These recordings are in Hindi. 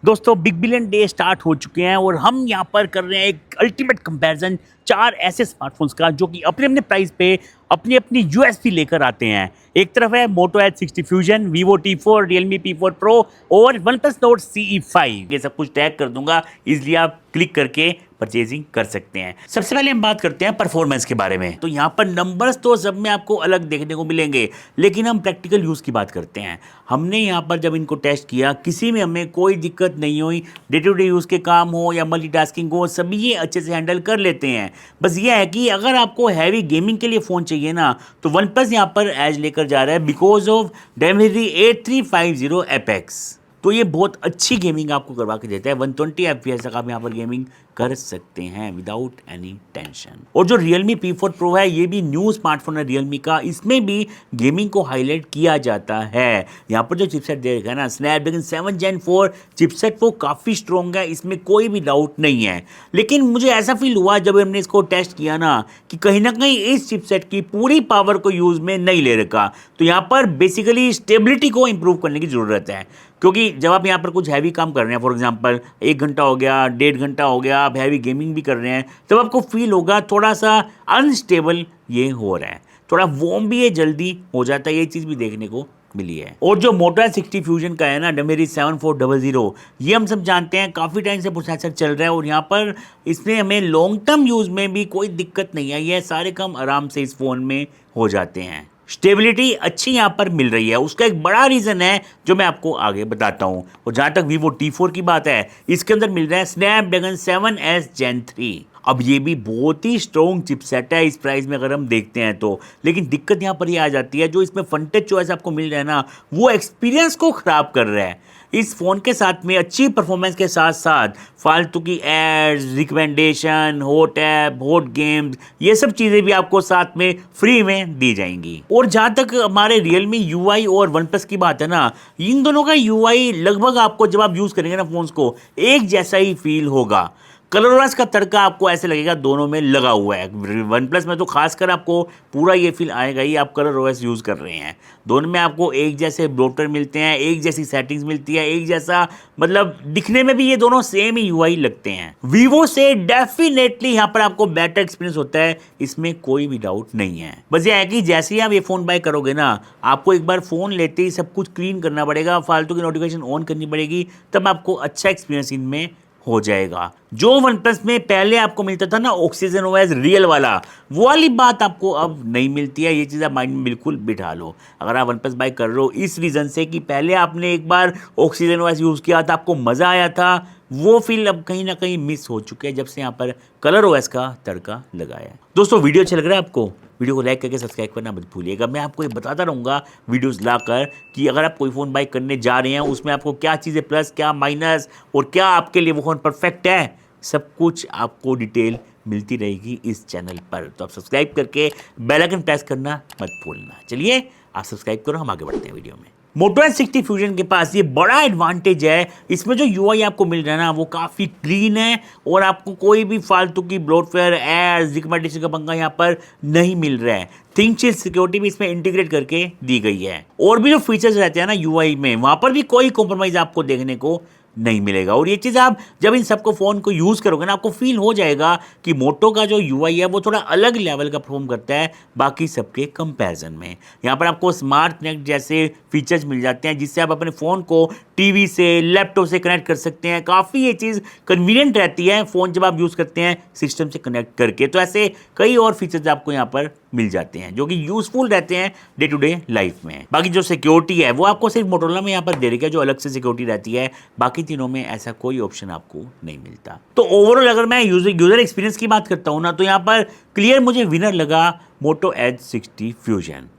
दोस्तों बिग बिलियन डे स्टार्ट हो चुके हैं और हम यहाँ पर कर रहे हैं एक अल्टीमेट कंपैरिजन चार ऐसे स्मार्टफोन्स का जो कि अपने अपने प्राइस पे अपनी अपनी यूएसपी लेकर आते हैं। एक तरफ है मोटो H60 fusion, Vivo T4, Realme P4 Pro और OnePlus Nord CE5। ये सब कुछ टैग कर दूंगा, इसलिए आप क्लिक करके परचेजिंग कर सकते हैं। सबसे पहले हम बात करते हैं परफॉर्मेंस के बारे में। तो यहाँ पर नंबर्स तो सब में आपको अलग देखने को मिलेंगे, लेकिन हम प्रैक्टिकल यूज़ की बात करते हैं। हमने यहाँ पर जब इनको टेस्ट किया, किसी में हमें कोई दिक्कत नहीं हुई। डे टू डे यूज़ के काम हो या मल्टीटास्किंग हो, सभी ये अच्छे से हैंडल कर लेते हैं। बस ये है कि अगर आपको हैवी गेमिंग के लिए फ़ोन चाहिए ना, तो वन प्लस यहाँ पर एज लेकर जा रहा है बिकॉज ऑफ Dimensity 8350 Apex। तो ये बहुत अच्छी गेमिंग आपको करवा के देता है। 120 FPS तक आप यहाँ पर गेमिंग कर सकते हैं विदाउट एनी टेंशन। और जो Realme P4 Pro है, ये भी न्यू स्मार्टफोन है Realme का, इसमें भी गेमिंग को हाईलाइट किया जाता है। यहाँ पर जो चिपसेट दे रखा है ना, स्नैपड्रैगन 7 Gen 4 चिपसेट, वो काफ़ी स्ट्रॉन्ग है, इसमें कोई भी डाउट नहीं है। लेकिन मुझे ऐसा फील हुआ जब हमने इसको टेस्ट किया ना, कि कहीं ना कहीं इस चिपसेट की पूरी पावर को यूज़ में नहीं ले रखा। तो यहाँ पर बेसिकली स्टेबिलिटी को इंप्रूव करने की ज़रूरत है, क्योंकि जब आप यहाँ पर कुछ हैवी काम कर रहे हैं, फॉर एग्जांपल 1 घंटा हो गया, 1.5 घंटा हो गया, आप हैवी गेमिंग भी कर रहे हैं, तब आपको फील होगा थोड़ा सा अनस्टेबल ये हो रहा है, थोड़ा वॉर्म भी ये जल्दी हो जाता है। ये चीज़ भी देखने को मिली है। और जो मोटो H60 फ्यूजन का है ना, Dimensity 7400, ये हम सब जानते हैं काफ़ी टाइम से प्रोसेसर चल रहा है और यहाँ पर इसमें हमें लॉन्ग टर्म यूज़ में भी कोई दिक्कत नहीं आई है। सारे काम आराम से इस फ़ोन में हो जाते हैं। स्टेबिलिटी अच्छी यहाँ पर मिल रही है, उसका एक बड़ा रीज़न है जो मैं आपको आगे बताता हूँ। और जहाँ तक Vivo T4 की बात है, इसके अंदर मिल रहा है स्नैपड्रैगन 7S Gen 3। अब ये भी बहुत ही स्ट्रॉन्ग चिपसेट है इस प्राइस में अगर हम देखते हैं तो। लेकिन दिक्कत यहाँ पर ये आ जाती है, जो इसमें फ्रंटेज चॉइस आपको मिल रहा है ना, वो एक्सपीरियंस को ख़राब कर रहा है। इस फ़ोन के साथ में अच्छी परफॉर्मेंस के साथ साथ फालतू की ads, recommendation, hot app, hot games, ये सब चीज़ें भी आपको साथ में फ्री में दी जाएंगी। और जहाँ तक हमारे Realme UI और OnePlus की बात है ना, इन दोनों का UI लगभग आपको जब आप यूज़ करेंगे ना फ़ोन्स को, एक जैसा ही फील होगा। कलरओएस का तड़का आपको ऐसे लगेगा दोनों में लगा हुआ है। वन प्लस में तो खासकर आपको पूरा ये फील आएगा ही, आप कलरओएस यूज़ कर रहे हैं। दोनों में आपको एक जैसे ब्लोटर मिलते हैं, एक जैसी सेटिंग्स मिलती है, एक जैसा, मतलब दिखने में भी ये दोनों सेम ही यूआई लगते हैं। वीवो से डेफिनेटली यहाँ पर आपको बेटर एक्सपीरियंस होता है, इसमें कोई भी डाउट नहीं है। बस ये है कि जैसे ही आप ये फ़ोन बाय करोगे ना, आपको एक बार फ़ोन लेते ही सब कुछ क्लीन करना पड़ेगा, फालतू की नोटिफिकेशन ऑन करनी पड़ेगी, तब आपको अच्छा एक्सपीरियंस इनमें हो जाएगा। जो वन प्लस में पहले आपको मिलता था ना ऑक्सीजन ओएस रियल वाला, वो वाली बात आपको अब नहीं मिलती है। ये चीज़ आप माइंड में बिल्कुल बिठा लो अगर आप वन प्लस बाय कर रहे हो, इस रीज़न से कि पहले आपने एक बार ऑक्सीजन ओएस यूज़ किया था, आपको मज़ा आया था, वो फील अब कहीं ना कहीं मिस हो चुके हैं जब से यहाँ पर कलर ओएस का तड़का लगाया है। दोस्तों वीडियो अच्छा लग रहा है आपको, वीडियो को लाइक करके सब्सक्राइब करना मत भूलिएगा। मैं आपको ये बताता रहूँगा वीडियोस लाकर कि अगर आप कोई फ़ोन बाय करने जा रहे हैं, उसमें आपको क्या चीज़ें प्लस, क्या माइनस, और क्या आपके लिए वो फ़ोन परफेक्ट है, सब कुछ आपको डिटेल मिलती रहेगी इस चैनल पर। तो आप सब्सक्राइब करके बेल आइकन प्रेस करना मत भूलना। चलिए आप सब्सक्राइब करो, हम आगे बढ़ते हैं वीडियो में। मोटो H60 फ्यूजन के पास ये बड़ा एडवांटेज है, इसमें जो यूआई आपको मिल रहा है ना, वो काफ़ी क्लीन है और आपको कोई भी फालतू की ब्लोटवेयर, एड्स, रिकमेंडेशन का पंगा यहाँ पर नहीं मिल रहा है। थिंकशील्ड सिक्योरिटी भी इसमें इंटीग्रेट करके दी गई है, और भी जो फीचर्स रहते हैं ना यूआई में, वहाँ पर भी कोई कॉम्प्रोमाइज़ आपको देखने को नहीं मिलेगा। और ये चीज़ आप जब इन सबको फ़ोन को यूज़ करोगे ना, आपको फील हो जाएगा कि मोटो का जो यूआई है वो थोड़ा अलग लेवल का परफॉर्म करता है बाकी सबके कंपैरिजन में। यहाँ पर आपको स्मार्ट कनेक्ट जैसे फीचर्स मिल जाते हैं, जिससे आप अपने फ़ोन को टीवी से, लैपटॉप से कनेक्ट कर सकते हैं। काफ़ी ये चीज़ कन्वीनियंट रहती है फ़ोन जब आप यूज़ करते हैं सिस्टम से कनेक्ट करके। तो ऐसे कई और फीचर्स आपको यहाँ पर मिल जाते हैं जो कि यूज़फुल रहते हैं डे टू डे लाइफ में। बाकी जो सिक्योरिटी है वो आपको सिर्फ मोटोरोला में यहाँ पर दे रखा है, जो अलग से सिक्योरिटी रहती है, बाकी तीनों में ऐसा कोई ऑप्शन आपको नहीं मिलता। तो ओवरऑल अगर मैं यूज़र एक्सपीरियंस की बात करता हूँ ना, तो यहाँ पर क्लियर मुझे विनर लगा मोटो H60 फ्यूजन।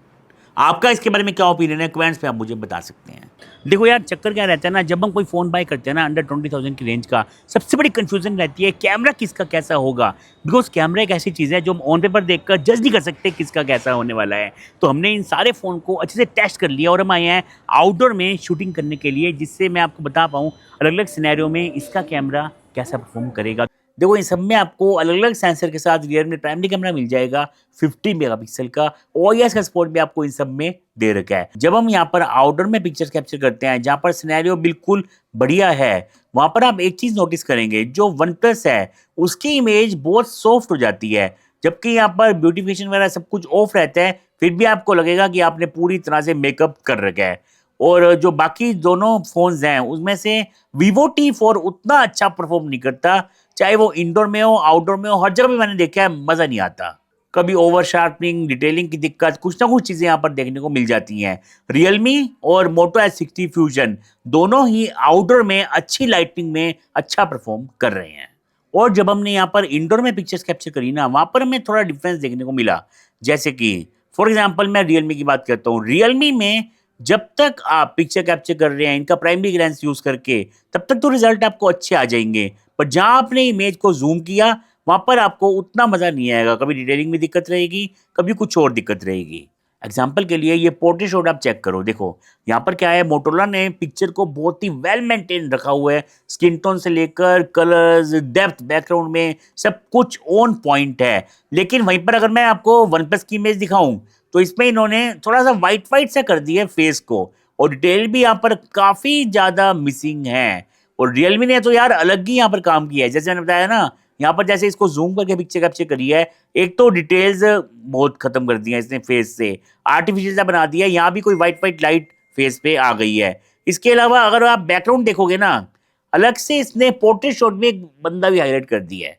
आपका इसके बारे में क्या ओपिनियन है, कमेंट्स पे आप मुझे बता सकते हैं। देखो यार, चक्कर क्या रहता है ना, जब हम कोई फ़ोन बाय करते हैं ना अंडर 20,000 की रेंज का, सबसे बड़ी कंफ्यूजन रहती है कैमरा किसका कैसा होगा। बिकॉज कैमरा एक ऐसी चीज़ है जो हम ऑन पेपर देखकर जज नहीं कर सकते किसका कैसा होने वाला है। तो हमने इन सारे फ़ोन को अच्छे से टेस्ट कर लिया और हम आए हैं आउटडोर में शूटिंग करने के लिए, जिससे मैं आपको बता पाऊँ अलग अलग सिनेरियो में इसका कैमरा कैसा परफॉर्म करेगा। देखो इन सब में आपको अलग अलग सेंसर के साथ रियर में प्राइमरी कैमरा मिल जाएगा 50 मेगापिक्सल का। ओआईएस का सपोर्ट भी आपको इन सब में दे रखा है। जब हम यहाँ पर आउटडोर में पिक्चर्स कैप्चर करते हैं जहाँ पर सिनेरियो बिल्कुल बढ़िया है, वहां पर आप एक चीज नोटिस करेंगे, जो वन प्लस है उसकी इमेज बहुत सॉफ्ट हो जाती है, जबकि यहाँ पर ब्यूटिफिकेशन वगैरह सब कुछ ऑफ रहता है, फिर भी आपको लगेगा कि आपने पूरी तरह से मेकअप कर रखा है। और जो बाकी दोनों फोन्स हैं उसमें से Vivo T4 उतना अच्छा परफॉर्म नहीं करता, चाहे वो इंडोर में हो आउटडोर में हो, हर जगह भी मैंने देखा है मजा नहीं आता। कभी ओवर शार्पनिंग, डिटेलिंग की दिक्कत, कुछ ना कुछ चीजें यहाँ पर देखने को मिल जाती हैं। Realme और Moto H60 Fusion दोनों ही आउटडोर में अच्छी लाइटिंग में अच्छा परफॉर्म कर रहे हैं। और जब हमने यहाँ पर इंडोर में पिक्चर्स कैप्चर करी ना, वहां पर हमें थोड़ा डिफरेंस देखने को मिला। जैसे कि फॉर एग्जांपल मैं रियलमी की बात करता हूँ। रियलमी में जब तक आप पिक्चर कैप्चर कर रहे हैं इनका प्राइमरी लेंस यूज करके, तब तक तो रिजल्ट आपको अच्छे आ जाएंगे, पर जहां आपने इमेज को जूम किया वहां पर आपको उतना मजा नहीं आएगा। कभी डिटेलिंग में दिक्कत रहेगी, कभी कुछ और दिक्कत रहेगी। एग्जाम्पल के लिए ये पोर्ट्रेट शॉट आप चेक करो, देखो यहाँ पर क्या है, मोटोरोला ने पिक्चर को बहुत ही वेल मेंटेन रखा हुआ है। स्किन टोन से लेकर कलर्स, डेप्थ, बैकग्राउंड में सब कुछ ऑन पॉइंट है। लेकिन वहीं पर अगर मैं आपको वन प्लस की इमेज दिखाऊं तो इसमें इन्होंने थोड़ा सा वाइट वाइट सा कर दिया है फेस को, और डिटेल भी यहाँ पर काफी ज्यादा मिसिंग है। और रियलमी ने तो यार अलग ही यहाँ पर काम किया है। जैसे मैंने बताया ना, यहाँ पर जैसे इसको जूम करके पिक्चर कैप्चर करी है, एक तो डिटेल्स बहुत खत्म कर दी है इसने फेस से, आर्टिफिशियल सा बना दिया है, यहाँ भी कोई वाइट वाइट लाइट फेस पे आ गई है। इसके अलावा अगर आप बैकग्राउंड देखोगे ना, अलग से इसने पोर्ट्रेट शॉट में एक बंदा भी हाईलाइट कर दिया है,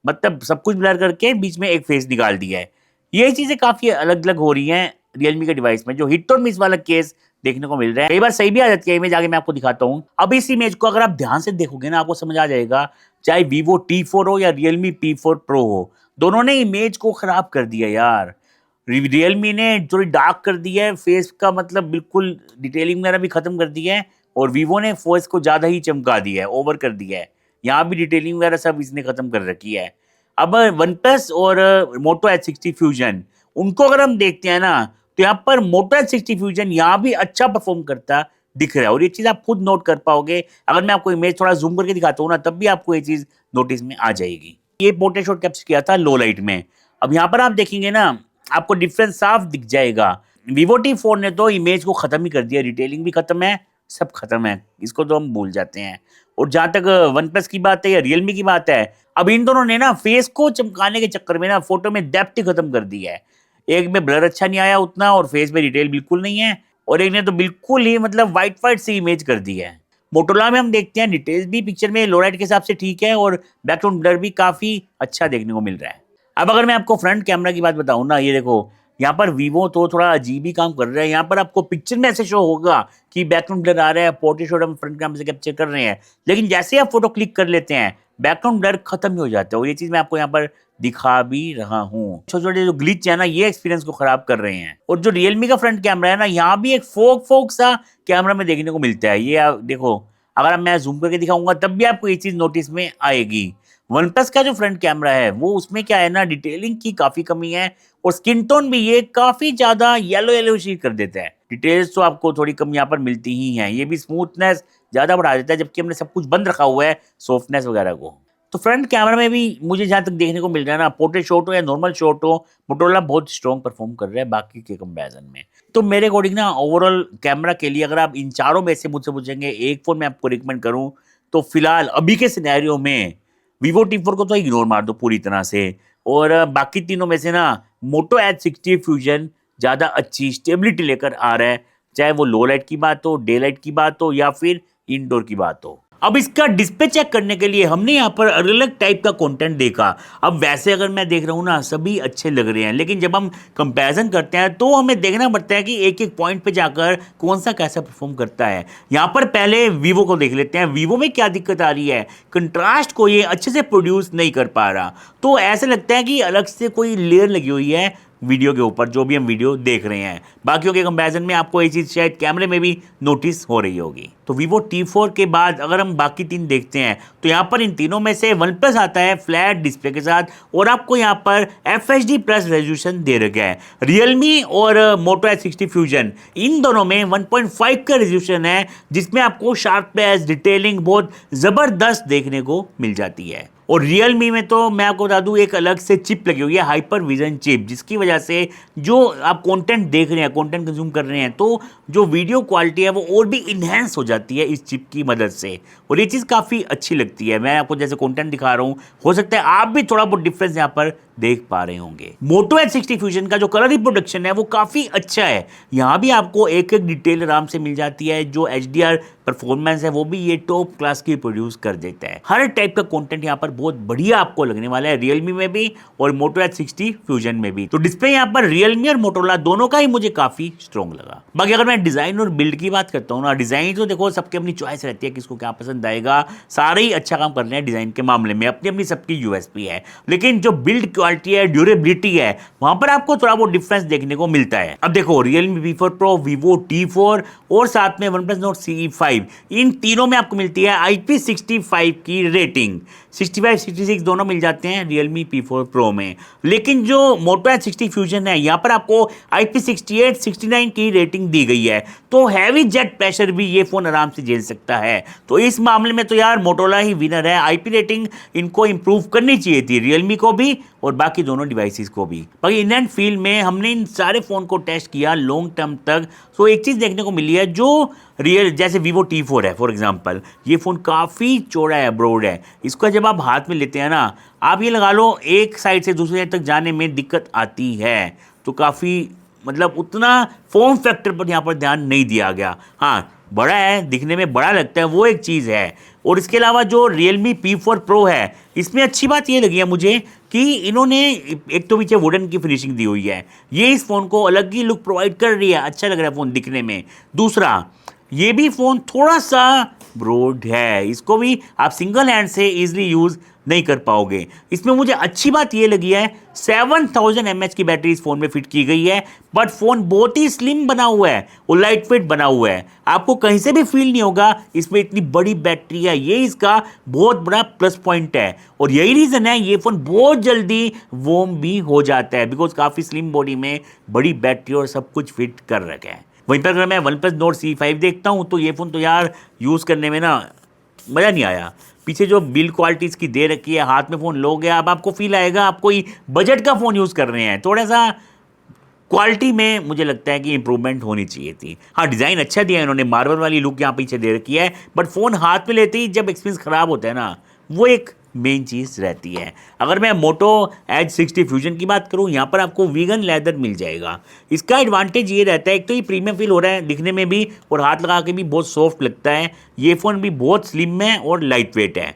मतलब सब कुछ ब्लर करके बीच में एक फेस निकाल दिया है। ये चीजें काफी अलग अलग हो रही हैं रियलमी के डिवाइस में, जो हिट और मिस वाला केस देखने को मिल रहा है। कई बार सही भी आ जाती है इमेज, आगे मैं आपको दिखाता हूँ। अब इस इमेज को अगर आप ध्यान से देखोगे ना, आपको समझ आ जाएगा, चाहे Vivo T4 हो या Realme P4 Pro हो, दोनों ने इमेज को खराब कर दिया यार। रियलमी ने थोड़ी डार्क कर दी है फेस का, मतलब बिल्कुल डिटेलिंग वगैरह भी खत्म कर दी है, और Vivo ने फेस को ज्यादा ही चमका दिया है, ओवर कर दिया है। यहाँ भी डिटेलिंग वगैरह सब इसने खत्म कर रखी है। अब वन प्लस और मोटो H60 फ्यूजन, उनको अगर हम देखते हैं ना, तो यहाँ पर मोटो H60 फ्यूजन यहाँ भी अच्छा परफॉर्म करता दिख रहा है, और ये चीज आप खुद नोट कर पाओगे। अगर मैं आपको इमेज थोड़ा जूम करके दिखाता हूँ ना, तब भी आपको ये चीज नोटिस में आ जाएगी। ये पोर्ट्रेट शॉट कैप्चर किया था लो लाइट में। अब यहाँ पर आप देखेंगे ना, आपको डिफरेंस साफ दिख जाएगा। Vivo T4 ने तो इमेज को खत्म ही कर दिया, डिटेलिंग भी खत्म है, सब खत्म है, इसको तो हम भूल जाते हैं। और जहां तक वन प्लस की बात है या रियलमी की बात है, अब इन दोनों ने ना फेस को चमकाने के चक्कर में ना फोटो में डेप्थ ही खत्म कर दी है। एक में ब्लर अच्छा नहीं आया उतना, और फेस में डिटेल बिल्कुल नहीं है, और एक ने तो बिल्कुल ही मतलब वाइट वाइट सी इमेज कर दी है। मोटोरोला में हम देखते हैं डिटेल्स भी पिक्चर में लो लाइट के हिसाब से ठीक है, और बैकग्राउंड ब्लर भी काफी अच्छा देखने को मिल रहा है। अब अगर मैं आपको फ्रंट कैमरा की बात बताऊं ना, ये देखो यहाँ पर Vivo तो थोड़ा अजीब ही काम कर रहा है। यहाँ पर आपको पिक्चर में ऐसे शो होगा कि बैकग्राउंड ब्लर आ रहा है, पोर्ट्रेट शॉट हम फ्रंट कैमरा से कैप्चर कर रहे हैं, लेकिन जैसे आप फोटो क्लिक कर लेते हैं बैकग्राउंड ब्लर खत्म ही हो जाता है। और ये चीज मैं आपको यहाँ पर दिखा भी रहा हूँ। छोटे छोटे जो ग्लिच है ना, ये एक्सपीरियंस को खराब कर रहे हैं। और जो रियलमी का फ्रंट कैमरा है ना, यहाँ भी एक फोक फोक सा कैमरा में देखने को मिलता है। ये आप देखो, अगर मैं जूम करके दिखाऊंगा तब भी आपको ये चीज नोटिस में आएगी। वन प्लस का जो फ्रंट कैमरा है वो, उसमें क्या है ना, डिटेलिंग की काफी कमी है, और स्किन टोन भी ये काफी ज्यादा येलो येलो शेड कर देता है। डिटेल्स तो आपको थोड़ी कम यहाँ पर मिलती ही हैं। ये भी स्मूथनेस ज्यादा बढ़ा देता है, जबकि हमने सब कुछ बंद रखा हुआ है सॉफ्टनेस वगैरह को। तो फ्रंट कैमरा में भी मुझे जहां तक देखने को मिल रहा है ना, पोर्ट्रेट शॉट हो या नॉर्मल शॉट हो, मोटोरोला बहुत स्ट्रॉन्ग परफॉर्म कर रहा है बाकी के कंपैरिजन में। तो मेरे अकॉर्डिंग ना, ओवरऑल कैमरा के लिए अगर आप इन चारों में से मुझसे पूछेंगे एक फोन मैं आपको रिकमेंड करूं, तो फिलहाल अभी के सिनेरियो में Vivo T4 को तो इग्नोर मार दो पूरी तरह से, और बाकी तीनों में से ना मोटो H60 फ्यूजन ज्यादा अच्छी स्टेबिलिटी लेकर आ रहा है, चाहे वो लो लाइट की बात हो, डे लाइट की बात हो, या फिर इंडोर की बात हो। अब इसका डिस्प्ले चेक करने के लिए हमने यहाँ पर अलग अलग टाइप का कंटेंट देखा। अब वैसे अगर मैं देख रहा हूँ ना, सभी अच्छे लग रहे हैं, लेकिन जब हम कंपैरिजन करते हैं तो हमें देखना पड़ता है कि एक एक पॉइंट पे जाकर कौन सा कैसा परफॉर्म करता है। यहाँ पर पहले Vivo को देख लेते हैं। Vivo में क्या दिक्कत आ रही है, कंट्रास्ट को ये अच्छे से प्रोड्यूस नहीं कर पा रहा, तो ऐसा लगता है कि अलग से कोई लेयर लगी हुई है वीडियो के ऊपर, जो भी हम वीडियो देख रहे हैं। बाकियों के कंपैरिजन में आपको ये चीज़ शायद कैमरे में भी नोटिस हो रही होगी। तो Vivo T4 के बाद अगर हम बाकी तीन देखते हैं, तो यहाँ पर इन तीनों में से OnePlus आता है फ्लैट डिस्प्ले के साथ, और आपको यहाँ पर FHD प्लस रेजोल्यूशन दे रखा है। Realme और Moto H60 फ्यूजन, इन दोनों में 1.5 का रेजोल्यूशन है, जिसमें आपको शार्पनेस, डिटेलिंग बहुत ज़बरदस्त देखने को मिल जाती है। और Realme में तो मैं आपको बता दूं एक अलग से चिप लगी हुई है, हाइपर विजन चिप, जिसकी वजह से जो आप कंटेंट देख रहे हैं, कंटेंट कंज्यूम कर रहे हैं, तो जो वीडियो क्वालिटी है वो और भी इन्हेंस हो जाती है इस चिप की मदद से। और ये चीज़ काफ़ी अच्छी लगती है। मैं आपको जैसे कंटेंट दिखा रहा हूँ, हो सकता है आप भी थोड़ा बहुत डिफरेंस यहाँ पर देख पा रहे होंगे। Moto H60 Fusion का जो कलर रिप्रोडक्शन है वो काफ़ी अच्छा है। यहाँ भी आपको एक एक डिटेल आराम से मिल जाती है। जो HDR परफॉर्मेंस है वो भी ये टॉप क्लास की प्रोड्यूस कर देता है। हर टाइप का कंटेंट यहाँ पर बहुत बढ़िया आपको लगने वाला है, Realme में भी और Moto H60 Fusion में भी। तो डिस्प्ले यहाँ पर Realme और Motorola दोनों का ही मुझे काफ़ी स्ट्रॉन्ग लगा। बाकी अगर मैं डिज़ाइन और बिल्ड की बात करता हूँ ना, डिज़ाइन तो देखो सबकी अपनी चॉइस रहती है, किसको क्या पसंद आएगा। सारे ही अच्छा काम कर रहे हैं डिज़ाइन के मामले में, अपनी अपनी सबकी USP है। लेकिन जो बिल्ड क्वालिटी है, ड्यूरेबिलिटी है, वहां पर आपको थोड़ा बहुत डिफरेंस देखने को मिलता है। अब देखो Realme V4 Pro, Vivo T4 और साथ में OnePlus Nord CE 5, इन तीनों में आपको मिलती है IP65 की रेटिंग। 65, 66 दोनों मिल जाते हैं Realme P4 Pro में। लेकिन जो Moto H60 Fusion है, यहाँ पर आपको IP68, 69 की रेटिंग दी गई है। तो हैवी जेट प्रेशर भी ये फोन आराम से झेल सकता है। तो इस मामले में तो यार मोटोरोला ही विनर है। IP रेटिंग इनको इंप्रूव करनी चाहिए थी, Realme को भी और बाकी दोनों डिवाइसेस को भी। बाकी इन एंड फील्ड में हमने इन सारे फ़ोन को टेस्ट किया लॉन्ग टर्म तक। सो एक चीज़ देखने को मिली है, जो जैसे Vivo T4 है फॉर एग्जांपल, ये फ़ोन काफ़ी चौड़ा है, ब्रॉड है। इसको जब आप हाथ में लेते हैं ना, आप ये लगा लो एक साइड से दूसरी साइड तक जाने में दिक्कत आती है। तो काफ़ी मतलब उतना फॉर्म फैक्टर पर यहाँ पर ध्यान नहीं दिया गया। हाँ, बड़ा है, दिखने में बड़ा लगता है, वो एक चीज़ है। और इसके अलावा जो Realme P4 Pro है, इसमें अच्छी बात ये लगी है मुझे कि इन्होंने एक तो पीछे वुडन की फिनिशिंग दी हुई है, ये इस फ़ोन को अलग ही लुक प्रोवाइड कर रही है, अच्छा लग रहा है फ़ोन दिखने में। दूसरा, ये भी फ़ोन थोड़ा सा ब्रॉड है, इसको भी आप सिंगल हैंड से ईजिली यूज़ नहीं कर पाओगे। इसमें मुझे अच्छी बात ये लगी है, 7000 mAh की बैटरी इस फ़ोन में फिट की गई है। बट फ़ोन बहुत ही स्लिम बना हुआ है और लाइट वेट बना हुआ है, आपको कहीं से भी फील नहीं होगा इसमें इतनी बड़ी बैटरी है। ये इसका बहुत बड़ा प्लस पॉइंट है और यही रीज़न है ये फ़ोन बहुत जल्दी वार्म भी हो जाता है, बिकॉज काफ़ी स्लिम बॉडी में बड़ी बैटरी और सब कुछ फिट कर रखा है। वहीं पर अगर मैं OnePlus Nord CE 5 देखता हूँ तो ये फ़ोन तो यार यूज़ करने में ना मज़ा नहीं आया। पीछे जो बिल्ड क्वालिटी इसकी दे रखी है, हाथ में फ़ोन लोगे अब आपको फील आएगा आप कोई बजट का फ़ोन यूज़ कर रहे हैं। थोड़ा सा क्वालिटी में मुझे लगता है कि इंप्रूवमेंट होनी चाहिए थी। हाँ, डिज़ाइन अच्छा दिया है इन्होंने, मार्बल वाली लुक यहाँ पीछे दे रखी है, बट फ़ोन हाथ में लेते ही जब एक्सपीरियंस ख़राब होता है ना, वो एक मेन चीज़ रहती है। अगर मैं Moto H60 Fusion की बात करूँ, यहाँ पर आपको वीगन लेदर मिल जाएगा। इसका एडवांटेज ये रहता है, एक तो ये प्रीमियम फील हो रहा है दिखने में भी और हाथ लगा के भी बहुत सॉफ्ट लगता है। ये फ़ोन भी बहुत स्लिम है और लाइट वेट है।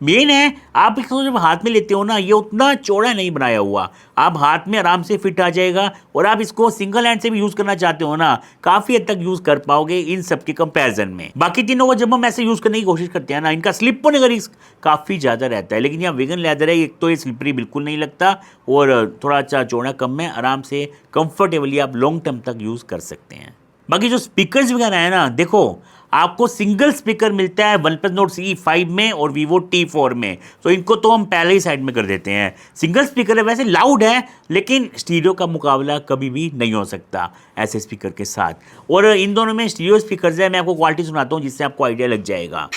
मेन है आप इसको जब हाथ में लेते हो ना, ये उतना चौड़ा नहीं बनाया हुआ, आप हाथ में आराम से फिट आ जाएगा और आप इसको सिंगल हैंड से भी यूज़ करना चाहते हो ना, काफ़ी हद तक यूज़ कर पाओगे इन सब के कंपैरिजन में। बाकी तीनों को जब हम ऐसे यूज़ करने की कोशिश करते हैं ना, इनका स्लिप होने का रिस्क काफ़ी ज़्यादा रहता है। लेकिन यहाँ वेगन लेदर है, एक तो ये स्लिपरी बिल्कुल नहीं लगता और थोड़ा अच्छा चौड़ा कम है, आराम से कंफर्टेबली आप लॉन्ग टर्म तक यूज़ कर सकते हैं। बाकी जो स्पीकर्स वगैरह है ना, देखो आपको सिंगल स्पीकर मिलता है OnePlus Nord CE 5 में और Vivo T4 में, तो इनको तो हम पहले ही साइड में कर देते हैं। सिंगल स्पीकर है, वैसे लाउड है, लेकिन स्टीरियो का मुकाबला कभी भी नहीं हो सकता ऐसे स्पीकर के साथ। और इन दोनों में स्टीरियो स्पीकर्स है, मैं आपको क्वालिटी सुनाता हूँ जिससे आपको आइडिया लग जाएगा।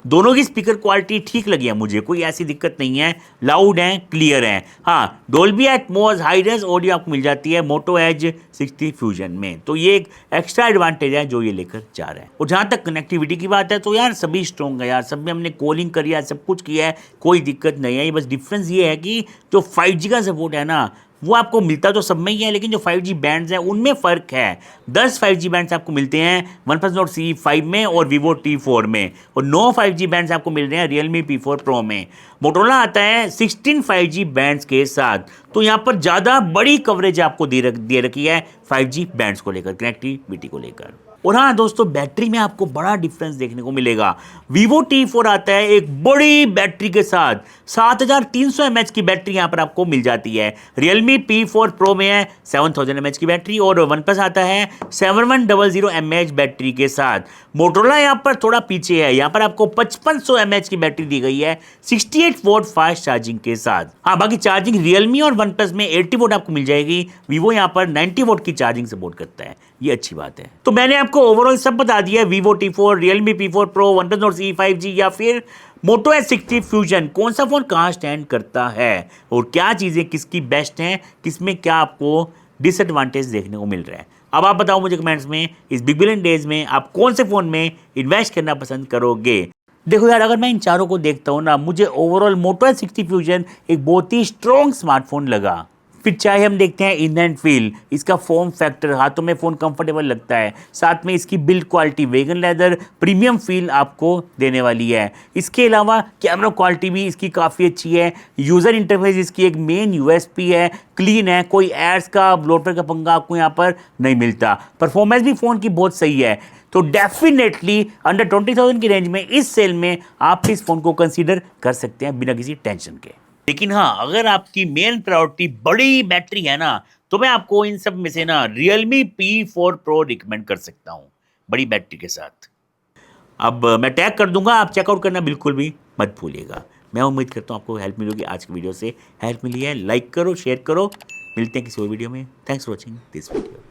दोनों की स्पीकर क्वालिटी ठीक लगी है मुझे, कोई ऐसी दिक्कत नहीं है, लाउड हैं, क्लियर हैं। हाँ, Dolby Atmos high res audio आपको मिल जाती है Moto H60 Fusion में, तो ये एक एक्स्ट्रा एडवांटेज है जो ये लेकर जा रहा है। और जहाँ तक कनेक्टिविटी की बात है तो यार सभी स्ट्रॉन्ग है यार, सब में हमने कॉलिंग करी है, सब कुछ किया है, कोई दिक्कत नहीं है। ये बस डिफरेंस ये है कि जो 5G का सपोर्ट है ना, वो आपको मिलता तो सब में ही है, लेकिन जो 5G बैंड्स हैं उनमें फ़र्क है। 10 5G बैंड्स आपको मिलते हैं OnePlus Nord CE 5 में और Vivo T4 में, और 9 5G बैंड्स आपको मिल रहे हैं Realme P4 Pro में। Motorola आता है 16 5G बैंड्स के साथ, तो यहाँ पर ज़्यादा बड़ी कवरेज आपको दे रखी है 5G बैंड्स को लेकर, कनेक्टिविटी को लेकर। और हाँ दोस्तों, बैटरी में आपको बड़ा डिफरेंस देखने को मिलेगा। Vivo T4 आता है एक बड़ी बैटरी के साथ, 7300 mAh की बैटरी यहाँ पर आपको मिल जाती है। Realme P4 Pro में है 7000 mAh की बैटरी, और OnePlus आता है 7100 mAh बैटरी के साथ। Motorola यहाँ पर थोड़ा पीछे है, यहाँ पर आपको 5500 mAh की बैटरी दी गई है 68 वोल्ट फास्ट चार्जिंग के साथ। हाँ, बाकी चार्जिंग Realme और OnePlus में 80 वोल्ट आपको मिल जाएगी, Vivo यहाँ पर 90 वोल्ट की चार्जिंग सपोर्ट करता है, ये अच्छी बात है। तो मैंने आपको ओवरऑल सब बता दिया, Vivo T4, Realme P4 Pro, OnePlus Nord CE 5G या फिर Moto H60 Fusion, कौन सा फोन कहाँ स्टैंड करता है और क्या चीजें किसकी बेस्ट हैं, किसमें क्या आपको डिसएडवांटेज देखने को मिल रहा है। अब आप बताओ मुझे कमेंट्स में, इस बिग बिलियन डेज में आप कौन से फोन में इन्वेस्ट करना पसंद करोगे। देखो यार, अगर मैं इन चारों को देखता हूँ ना, मुझे ओवरऑल Moto H60 Fusion एक बहुत ही स्ट्रॉन्ग स्मार्टफोन लगा। फिर चाहे हम देखते हैं इन हैंड फील, इसका फॉर्म फैक्टर, हाथों में फ़ोन कंफर्टेबल लगता है, साथ में इसकी build quality vegan leather premium feel आपको देने वाली है। इसके अलावा कैमरा क्वालिटी भी इसकी काफ़ी अच्छी है, यूज़र इंटरफेस इसकी एक मेन यूएसपी है, क्लीन है, कोई एड्स का ब्लोटवेयर का पंगा आपको यहाँ पर नहीं मिलता। परफॉर्मेंस भी फ़ोन की बहुत सही है, तो डेफिनेटली अंडर 20,000 की रेंज में इस सेल में आप इस फ़ोन को कंसीडर कर सकते हैं बिना किसी टेंशन के। लेकिन हाँ, अगर आपकी मेन प्रायोरिटी बड़ी बैटरी है ना, तो मैं आपको इन सब में से ना Realme P4 Pro रिकमेंड कर सकता हूँ बड़ी बैटरी के साथ। अब मैं टैग कर दूंगा, आप चेकआउट करना बिल्कुल भी मत भूलिएगा। मैं उम्मीद करता हूँ आपको हेल्प मिलेगी, आज की वीडियो से हेल्प मिली है। लाइक करो, शेयर करो, मिलते हैं किसी और वीडियो में। Thanks for watching this video.